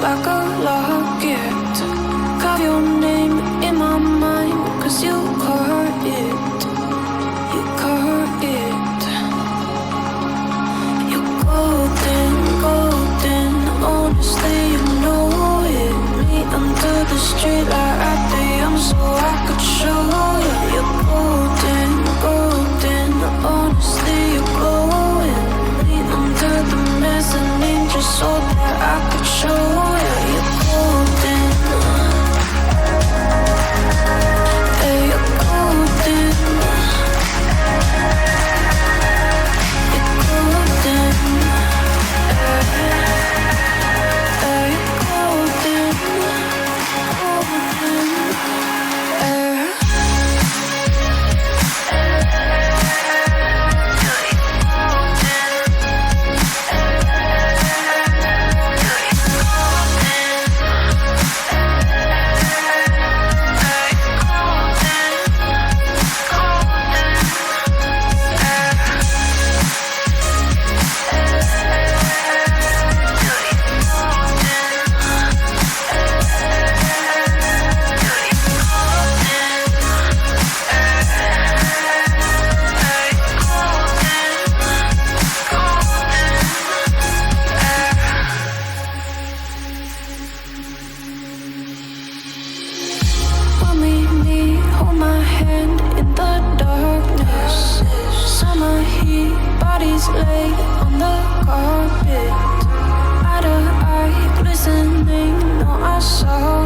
like a locket. Carve your name in my mind, 'cause you caught it. You caught it. You're golden, golden. Honestly, you know it. Meet under the street light at the so I could show you. You're golden, golden. Honestly, you're glowing. Meet under the mezzanine just so that I could show you. You're golden. Yeah, you're golden. You're golden. Yeah, you're golden. Golden. Hold my hand in the darkness. Summer heat, bodies lay on the carpet. Eye to eye, glistening. No, I saw